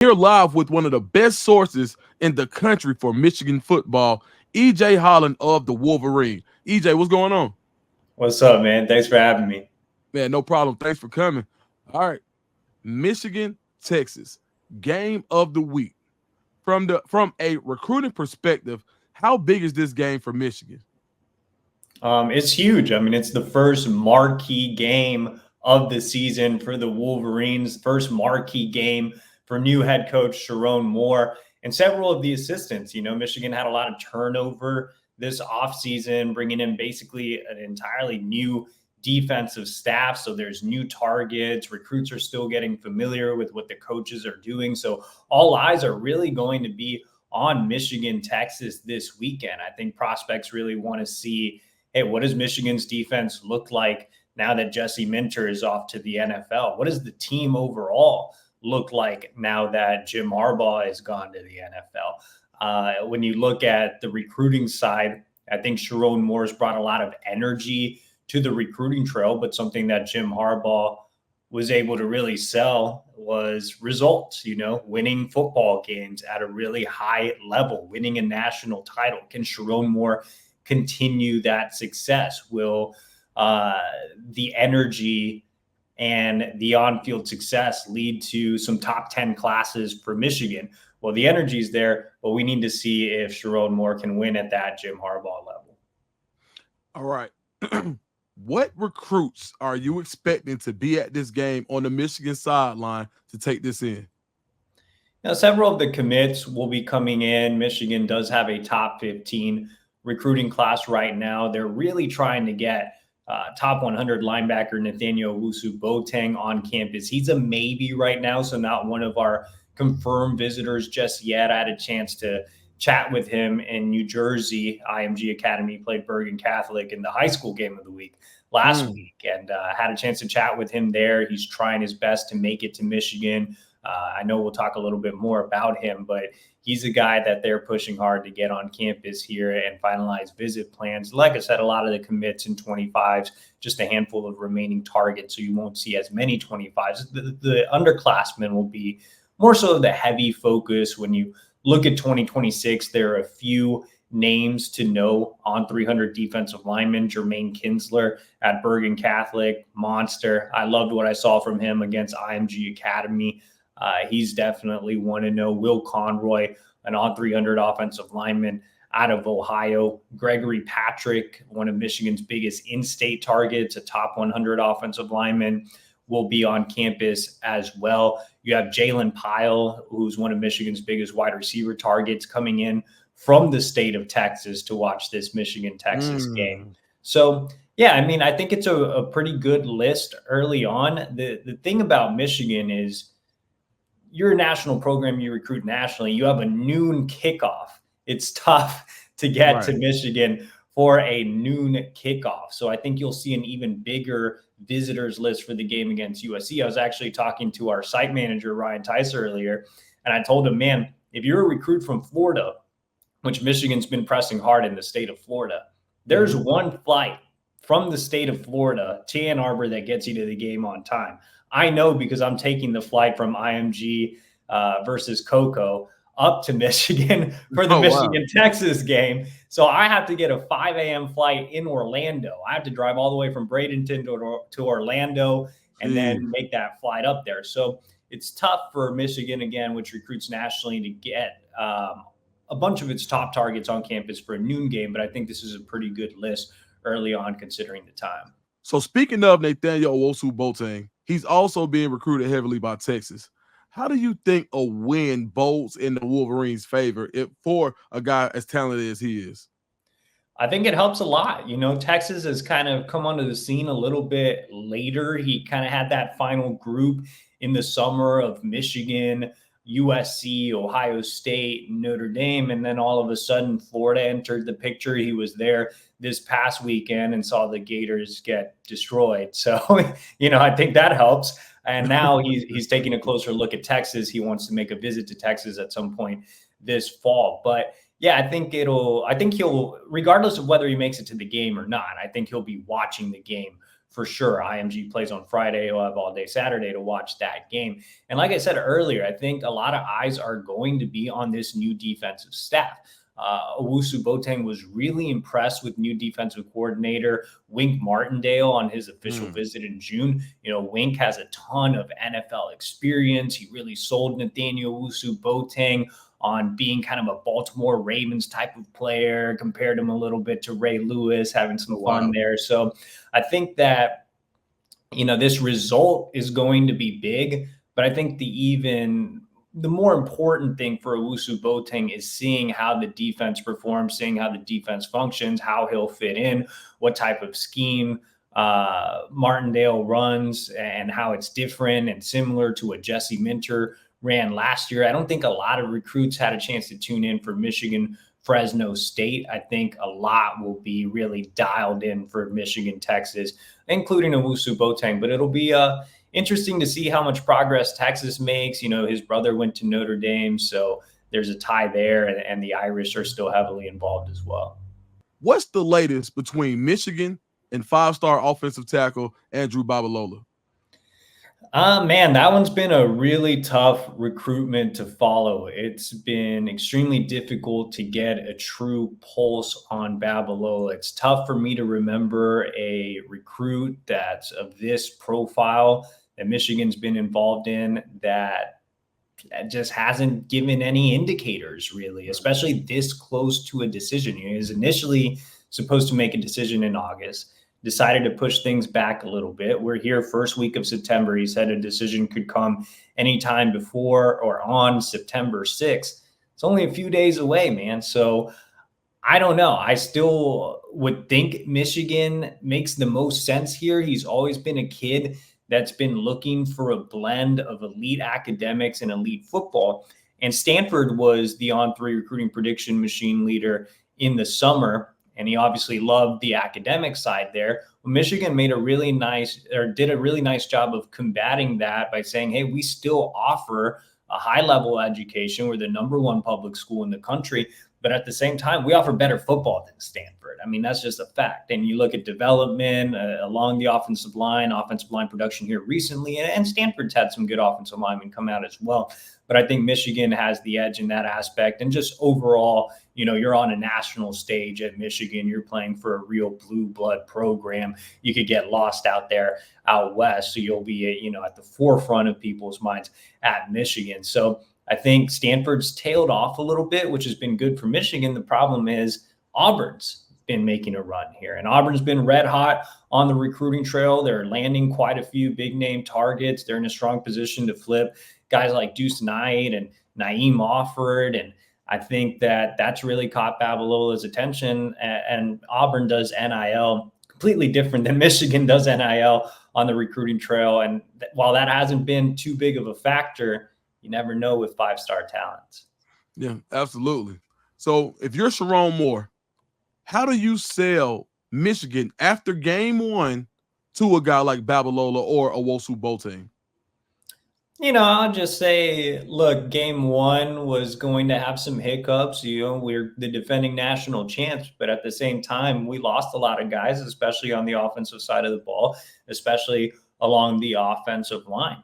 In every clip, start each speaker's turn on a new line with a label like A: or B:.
A: Here live with one of the best sources in the country for Michigan football, EJ Holland of the Wolverine. EJ, what's going on?
B: What's up, man? Thanks for having me.
A: Man, no problem. Thanks for coming. All right. Michigan, Texas, game of the week. From a recruiting perspective, how big is this game for Michigan?
B: It's huge. I mean, it's the first marquee game of the season for the Wolverines, first marquee game for new head coach Sharon Moore and several of the assistants. Michigan had a lot of turnover this offseason, bringing in basically an entirely new defensive staff. So there's new targets. Recruits are still getting familiar with what the coaches are doing. So all eyes are really going to be on Michigan, Texas this weekend. I think prospects really want to see, hey, what does Michigan's defense look like now that Jesse Minter is off to the NFL? What does the team overall look like now that Jim Harbaugh has gone to the NFL? When you look at the recruiting side, I think Sharon Moore's brought a lot of energy to the recruiting trail, but something that Jim Harbaugh was able to really sell was results, winning football games at a really high level, winning a national title. Can Sharon Moore continue that success? Will the energy and the on-field success lead to some top 10 classes for Michigan? Well, the energy is there, but we need to see if Sharon Moore can win at that Jim Harbaugh level.
A: All right. What recruits are you expecting to be at this game on the Michigan sideline to take this in?
B: Now, several of the commits will be coming in. Michigan does have a top 15 recruiting class right now. They're really trying to get top 100 linebacker Nathaniel Owusu-Boateng on campus. He's a maybe right now, so not one of our confirmed visitors just yet. I had a chance to chat with him in New Jersey. IMG Academy played Bergen Catholic in the high school game of the week last week, and had a chance to chat with him there. He's trying his best to make it to Michigan. I know we'll talk a little bit more about him, but he's a guy that they're pushing hard to get on campus here and finalize visit plans. Like I said, a lot of the commits in 25s, just a handful of remaining targets, so you won't see as many 25s. The underclassmen will be more so the heavy focus. When you look at 2026, there are a few names to know on 300 defensive linemen. Jermaine Kinsler at Bergen Catholic, monster. I loved what I saw from him against IMG Academy. He's definitely one to know. Will Conroy, an on 300 offensive lineman out of Ohio. Gregory Patrick, one of Michigan's biggest in-state targets, a top 100 offensive lineman, will be on campus as well. You have Jalen Pyle, who's one of Michigan's biggest wide receiver targets, coming in from the state of Texas to watch this Michigan-Texas game. So, yeah, I mean, I think it's a pretty good list early on. The thing about Michigan is you're a national program, you recruit nationally, you have a noon kickoff. It's tough to get to Michigan for a noon kickoff. So I think you'll see an even bigger visitors list for the game against USC. I was actually talking to our site manager, Ryan Tice, earlier, and I told him, man, if you're a recruit from Florida, which Michigan's been pressing hard in the state of Florida, there's one flight from the state of Florida to Ann Arbor that gets you to the game on time. I know because I'm taking the flight from IMG versus Coco up to Michigan for the Michigan-Texas game. So I have to get a 5 a.m. flight in Orlando. I have to drive all the way from Bradenton to Orlando and then make that flight up there. So it's tough for Michigan, again, which recruits nationally, to get a bunch of its top targets on campus for a noon game. But I think this is a pretty good list early on considering the time.
A: So speaking of Nathaniel Owusu-Boateng, he's also being recruited heavily by Texas. How do you think a win bodes in the Wolverines' favor for a guy as talented as he is?
B: I think it helps a lot. Texas has kind of come onto the scene a little bit later. He kind of had that final group in the summer of Michigan, USC, Ohio State, Notre Dame, and then all of a sudden Florida entered the picture. He was there this past weekend and saw the Gators get destroyed. So, I think that helps. And now he's taking a closer look at Texas. He wants to make a visit to Texas at some point this fall. But yeah, I think he'll, regardless of whether he makes it to the game or not, I think he'll be watching the game for sure. IMG plays on Friday. You'll have all day Saturday to watch that game. And like I said earlier, I think a lot of eyes are going to be on this new defensive staff. Owusu Boateng was really impressed with new defensive coordinator Wink Martindale on his official visit in June. Wink has a ton of NFL experience. He really sold Nathaniel Owusu Boateng on being kind of a Baltimore Ravens type of player, compared him a little bit to Ray Lewis, having some fun there. So I think that, this result is going to be big, but I think the more important thing for Owusu Boateng is seeing how the defense performs, seeing how the defense functions, how he'll fit in, what type of scheme Martindale runs, and how it's different and similar to what Jesse Minter ran last year. I don't think a lot of recruits had a chance to tune in for Michigan, Fresno State. I think a lot will be really dialed in for Michigan, Texas, including Owusu Boateng. But it'll be interesting to see how much progress Texas makes. His brother went to Notre Dame, so there's a tie there, and the Irish are still heavily involved as well.
A: What's the latest between Michigan and five-star offensive tackle Andrew Babalola?
B: Man, that one's been a really tough recruitment to follow. It's been extremely difficult to get a true pulse on Babalola. It's tough for me to remember a recruit that's of this profile that Michigan's been involved in that just hasn't given any indicators, really, especially this close to a decision. He was initially supposed to make a decision in August, decided to push things back a little bit. We're here first week of September. He said a decision could come anytime before or on September 6th. It's only a few days away, man. So I don't know. I still would think Michigan makes the most sense here. He's always been a kid that's been looking for a blend of elite academics and elite football. And Stanford was the On3 recruiting prediction machine leader in the summer, and he obviously loved the academic side there. Well, Michigan did a really nice job of combating that by saying, hey, we still offer a high-level education. We're the number 1 public school in the country, but at the same time, we offer better football than Stanford. I mean, that's just a fact. And you look at development along the offensive line production here recently, and Stanford's had some good offensive linemen come out as well. But I think Michigan has the edge in that aspect. And just overall, you're on a national stage at Michigan. You're playing for a real blue blood program. You could get lost out there out west. So you'll be, at the forefront of people's minds at Michigan. So I think Stanford's tailed off a little bit, which has been good for Michigan. The problem is Auburn's been making a run here, and Auburn's been red hot on the recruiting trail. They're landing quite a few big name targets. They're in a strong position to flip guys like Deuce Knight and Naeem Offord. And I think that that's really caught Babalola's attention, and Auburn does NIL completely different than Michigan does NIL on the recruiting trail. And while that hasn't been too big of a factor, you never know with five-star talents.
A: Yeah, absolutely. So if you're Sharon Moore, how do you sell Michigan after game 1 to a guy like Babalola or Owusu Boateng?
B: I'll just say, look, game 1 was going to have some hiccups. We're the defending national champs, but at the same time, we lost a lot of guys, especially on the offensive side of the ball, especially along the offensive line.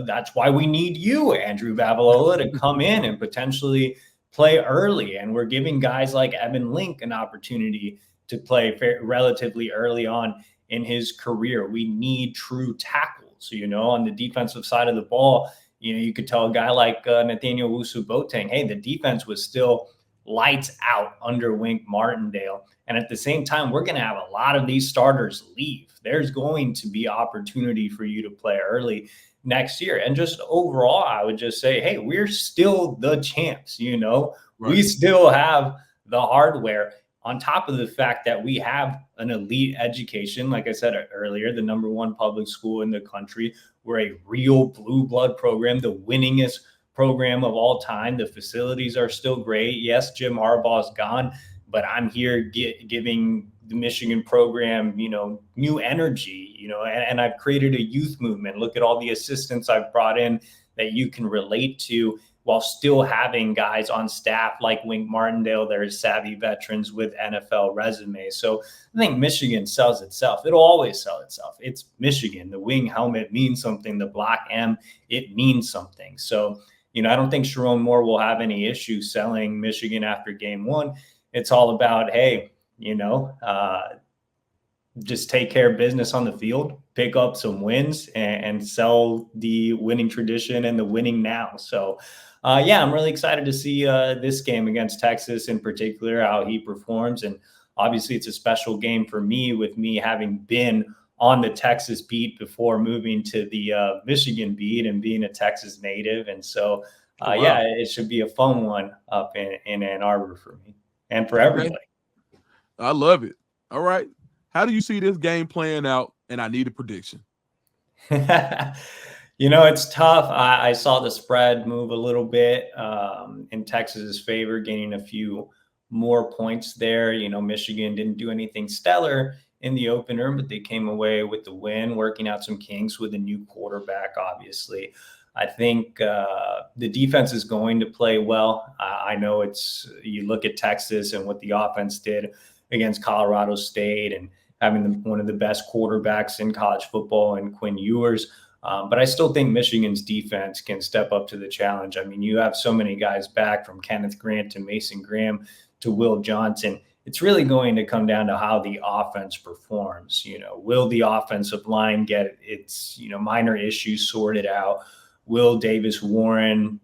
B: That's why we need you, Andrew Babalola, to come in and potentially play early. And we're giving guys like Evan Link an opportunity to play relatively early on in his career. We need true tackles. On the defensive side of the ball, you could tell a guy like Nathaniel Owusu Boateng, hey, the defense was still lights out under Wink Martindale. And at the same time, we're going to have a lot of these starters leave. There's going to be opportunity for you to play early next year. And just overall, I would just say, hey, we're still the champs. Right. We still have the hardware, on top of the fact that we have an elite education. Like I said earlier, the number 1 public school in the country. We're a real blue blood program, the winningest program of all time. The facilities are still great. Yes, Jim Harbaugh's gone, but I'm here giving the Michigan program, new energy, and I've created a youth movement. Look at all the assistants I've brought in that you can relate to. while still having guys on staff like Wink Martindale that are savvy veterans with NFL resumes. So I think Michigan sells itself. It'll always sell itself. It's Michigan. The wing helmet means something. The black M, it means something. So, I don't think Sharon Moore will have any issue selling Michigan after game one. It's all about, hey, just take care of business on the field, pick up some wins, and sell the winning tradition and the winning now. So, I'm really excited to see this game against Texas in particular, how he performs. And obviously it's a special game for me, with me having been on the Texas beat before moving to the Michigan beat and being a Texas native. And so, it should be a fun one up in Ann Arbor for me and for everybody.
A: I love it. All right. How do you see this game playing out? And I need a prediction.
B: It's tough. I saw the spread move a little bit in Texas's favor, gaining a few more points there. Michigan didn't do anything stellar in the opener, but they came away with the win, working out some kinks with a new quarterback, obviously. I think the defense is going to play well. I know you look at Texas and what the offense did against Colorado State and having one of the best quarterbacks in college football and Quinn Ewers. But I still think Michigan's defense can step up to the challenge. I mean, you have so many guys back, from Kenneth Grant to Mason Graham to Will Johnson. It's really going to come down to how the offense performs. Will the offensive line get its, minor issues sorted out? Will Davis Warren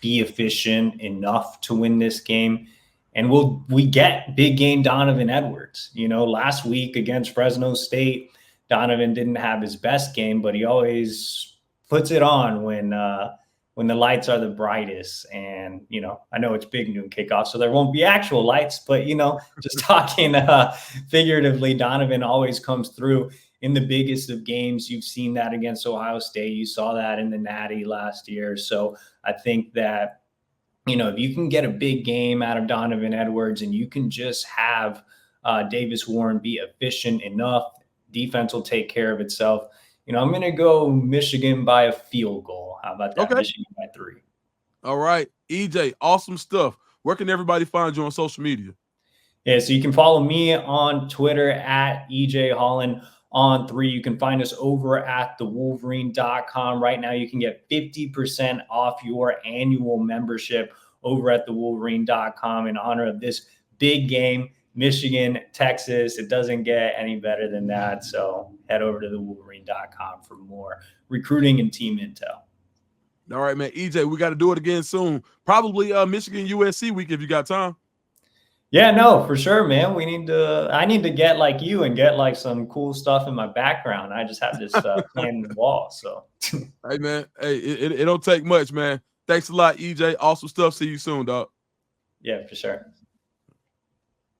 B: be efficient enough to win this game? And will we get big game Donovan Edwards? Last week against Fresno State, Donovan didn't have his best game, but he always puts it on when the lights are the brightest. And, I know it's big noon kickoff, so there won't be actual lights, but, just talking figuratively, Donovan always comes through in the biggest of games. You've seen that against Ohio State. You saw that in the Natty last year. So I think that, if you can get a big game out of Donovan Edwards and you can just have Davis Warren be efficient enough, defense will take care of itself. I'm going to go Michigan by a field goal. How about that? Okay. Michigan by 3.
A: All right. EJ, awesome stuff. Where can everybody find you on social media?
B: Yeah, so you can follow me on Twitter at EJ Holland on 3. You can find us over at thewolverine.com. Right now, you can get 50% off your annual membership over at thewolverine.com in honor of this big game, Michigan, Texas. It doesn't get any better than that. So head over to thewolverine.com for more recruiting and team intel.
A: All right, man. EJ, we got to do it again soon. Probably Michigan USC week if you got time.
B: Yeah, no, for sure, man. I need to get like you and get like some cool stuff in my background. I just have this plan wall. So,
A: hey, man. Hey, it don't take much, man. Thanks a lot, EJ. Awesome stuff. See you soon, dog.
B: Yeah, for sure.